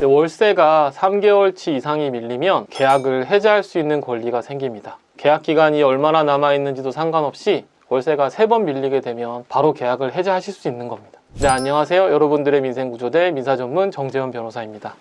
월세가 3개월치 이상이 밀리면 계약을 해지할 수 있는 권리가 생깁니다. 계약 기간이 얼마나 남아있는지도 상관없이 월세가 3번 밀리게 되면 바로 계약을 해지하실 수 있는 겁니다. 네, 안녕하세요. 여러분들의 민생구조대 민사전문 정재현 변호사입니다.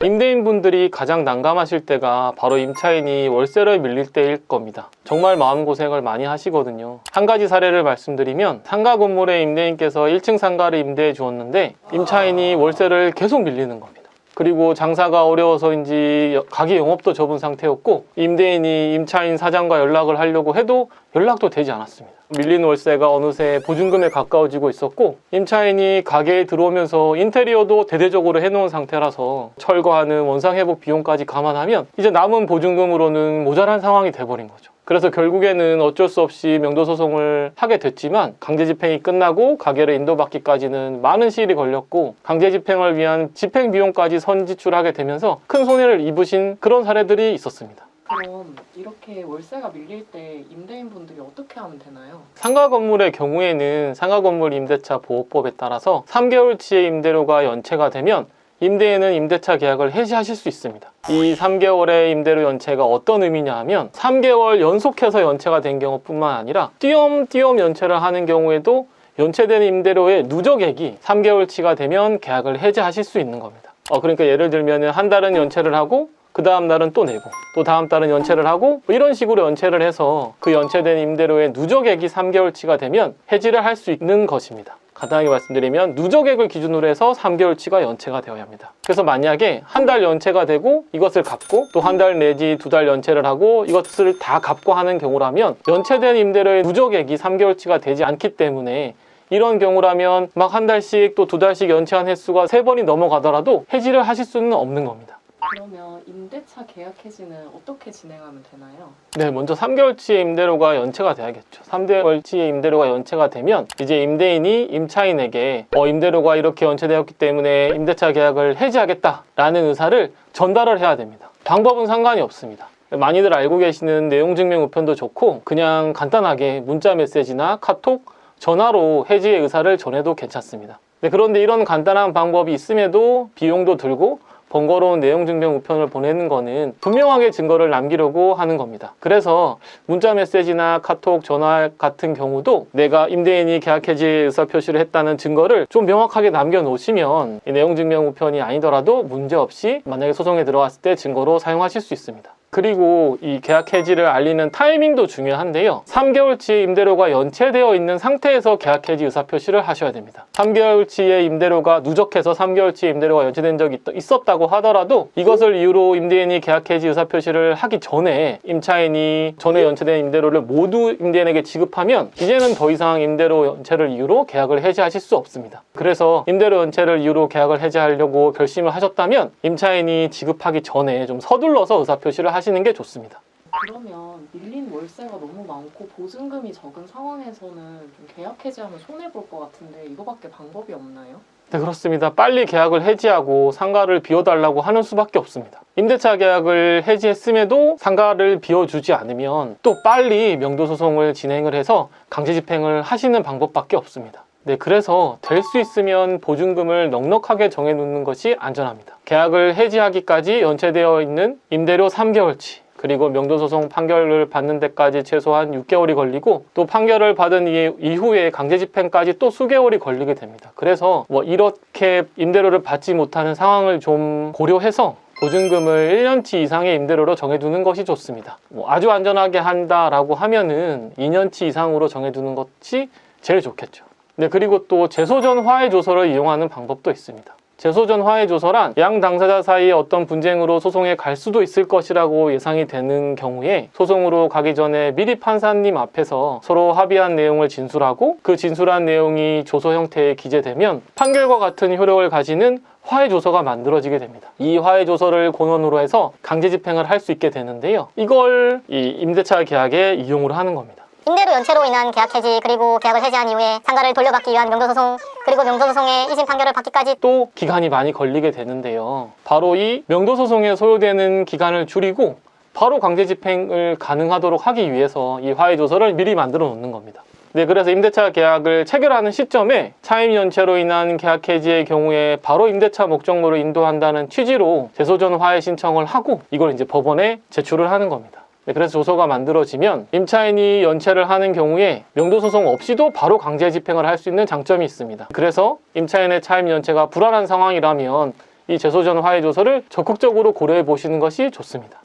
임대인분들이 가장 난감하실 때가 바로 임차인이 월세를 밀릴 때일 겁니다. 정말 마음고생을 많이 하시거든요. 한 가지 사례를 말씀드리면 상가 건물의 임대인께서 1층 상가를 임대해 주었는데 임차인이 월세를 계속 밀리는 겁니다. 그리고 장사가 어려워서인지 가게 영업도 접은 상태였고 임대인이 임차인 사장과 연락을 하려고 해도 연락도 되지 않았습니다. 밀린 월세가 어느새 보증금에 가까워지고 있었고 임차인이 가게에 들어오면서 인테리어도 대대적으로 해놓은 상태라서 철거하는 원상회복 비용까지 감안하면 이제 남은 보증금으로는 모자란 상황이 돼버린 거죠. 그래서 결국에는 어쩔 수 없이 명도소송을 하게 됐지만 강제집행이 끝나고 가게를 인도받기까지는 많은 시일이 걸렸고 강제집행을 위한 집행비용까지 선지출하게 되면서 큰 손해를 입으신 그런 사례들이 있었습니다. 그럼 이렇게 월세가 밀릴 때 임대인분들이 어떻게 하면 되나요? 상가 건물의 경우에는 상가건물 임대차 보호법에 따라서 3개월치의 임대료가 연체가 되면 임대인은 임대차 계약을 해지하실 수 있습니다. 이 3개월의 임대료 연체가 어떤 의미냐 하면 3개월 연속해서 연체가 된 경우뿐만 아니라 띄엄띄엄 연체를 하는 경우에도 연체된 임대료의 누적액이 3개월치가 되면 계약을 해지하실 수 있는 겁니다. 그러니까 예를 들면 한 달은 연체를 하고 그 다음 달은 또 내고 또 다음 달은 연체를 하고 이런 식으로 연체를 해서 그 연체된 임대료의 누적액이 3개월치가 되면 해지를 할 수 있는 것입니다. 간단하게 말씀드리면 누적액을 기준으로 해서 3개월치가 연체가 되어야 합니다. 그래서 만약에 한 달 연체가 되고 이것을 갚고 또 한 달 내지 2달 연체를 하고 이것을 다 갚고 하는 경우라면 연체된 임대료의 누적액이 3개월치가 되지 않기 때문에 이런 경우라면 막 한 달씩 또 2달씩 연체한 횟수가 3번이 넘어가더라도 해지를 하실 수는 없는 겁니다. 그러면 임대차 계약 해지는 어떻게 진행하면 되나요? 네, 먼저 3개월치의 임대료가 연체가 돼야겠죠. 3개월치의 임대료가 연체가 되면 이제 임대인이 임차인에게 임대료가 이렇게 연체되었기 때문에 임대차 계약을 해지하겠다라는 의사를 전달을 해야 됩니다. 방법은 상관이 없습니다. 많이들 알고 계시는 내용증명 우편도 좋고 그냥 간단하게 문자 메시지나 카톡, 전화로 해지의 의사를 전해도 괜찮습니다. 네, 그런데 이런 간단한 방법이 있음에도 비용도 들고 번거로운 내용증명 우편을 보내는 거는 분명하게 증거를 남기려고 하는 겁니다. 그래서 문자 메시지나 카톡, 전화 같은 경우도 내가 임대인이 계약 해지 의사 표시를 했다는 증거를 좀 명확하게 남겨놓으시면 이 내용증명 우편이 아니더라도 문제없이 만약에 소송에 들어갔을 때 증거로 사용하실 수 있습니다. 그리고 이 계약 해지를 알리는 타이밍도 중요한데요. 3개월치의 임대료가 연체되어 있는 상태에서 계약 해지 의사 표시를 하셔야 됩니다. 3개월치의 임대료가 누적해서 3개월치의 임대료가 연체된 적이 있었다고 하더라도 이것을 이유로 임대인이 계약 해지 의사 표시를 하기 전에 임차인이 전에 연체된 임대료를 모두 임대인에게 지급하면 이제는 더 이상 임대료 연체를 이유로 계약을 해지하실 수 없습니다. 그래서 임대료 연체를 이유로 계약을 해지하려고 결심을 하셨다면 임차인이 지급하기 전에 좀 서둘러서 의사 표시를 하시는 게 좋습니다. 그러면 밀린 월세가 너무 많고 보증금이 적은 상황에서는 좀 계약 해지하면 손해볼 것 같은데 이거밖에 방법이 없나요? 네, 그렇습니다. 빨리 계약을 해지하고 상가를 비워달라고 하는 수밖에 없습니다. 임대차 계약을 해지했음에도 상가를 비워주지 않으면 또 빨리 명도소송을 진행을 해서 강제집행을 하시는 방법밖에 없습니다. 네, 그래서 될 수 있으면 보증금을 넉넉하게 정해놓는 것이 안전합니다. 계약을 해지하기까지 연체되어 있는 임대료 3개월치 그리고 명도소송 판결을 받는 데까지 최소한 6개월이 걸리고 또 판결을 받은 이후에 강제집행까지 또 수개월이 걸리게 됩니다. 그래서 이렇게 임대료를 받지 못하는 상황을 좀 고려해서 보증금을 1년치 이상의 임대료로 정해두는 것이 좋습니다. 아주 안전하게 한다라고 하면은 2년치 이상으로 정해두는 것이 제일 좋겠죠. 네, 그리고 또 재소전 화해조서를 이용하는 방법도 있습니다. 재소전 화해조서란 양 당사자 사이에 어떤 분쟁으로 소송에 갈 수도 있을 것이라고 예상이 되는 경우에 소송으로 가기 전에 미리 판사님 앞에서 서로 합의한 내용을 진술하고 그 진술한 내용이 조서 형태에 기재되면 판결과 같은 효력을 가지는 화해조서가 만들어지게 됩니다. 이 화해조서를 권원으로 해서 강제집행을 할 수 있게 되는데요. 이걸 이 임대차 계약에 이용을 하는 겁니다. 임대료 연체로 인한 계약 해지 그리고 계약을 해지한 이후에 상가를 돌려받기 위한 명도소송 그리고 명도소송의 2심 판결을 받기까지 또 기간이 많이 걸리게 되는데요. 바로 이 명도소송에 소요되는 기간을 줄이고 바로 강제집행을 가능하도록 하기 위해서 이 화해조서를 미리 만들어 놓는 겁니다. 네, 그래서 임대차 계약을 체결하는 시점에 차임 연체로 인한 계약 해지의 경우에 바로 임대차 목적물을 인도한다는 취지로 재소전 화해 신청을 하고 이걸 이제 법원에 제출을 하는 겁니다. 네, 그래서 조서가 만들어지면 임차인이 연체를 하는 경우에 명도소송 없이도 바로 강제 집행을 할 수 있는 장점이 있습니다. 그래서 임차인의 차임 연체가 불안한 상황이라면 이 재소전 화해 조서를 적극적으로 고려해 보시는 것이 좋습니다.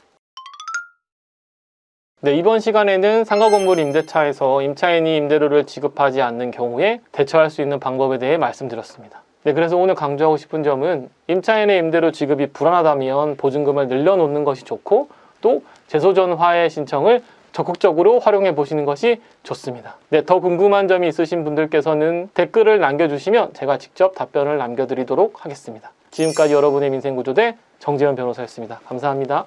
네, 이번 시간에는 상가 건물 임대차에서 임차인이 임대료를 지급하지 않는 경우에 대처할 수 있는 방법에 대해 말씀드렸습니다. 네, 그래서 오늘 강조하고 싶은 점은 임차인의 임대료 지급이 불안하다면 보증금을 늘려놓는 것이 좋고 또 재소전 화해 신청을 적극적으로 활용해 보시는 것이 좋습니다. 네, 더 궁금한 점이 있으신 분들께서는 댓글을 남겨주시면 제가 직접 답변을 남겨드리도록 하겠습니다. 지금까지 여러분의 민생구조대 정재현 변호사였습니다. 감사합니다.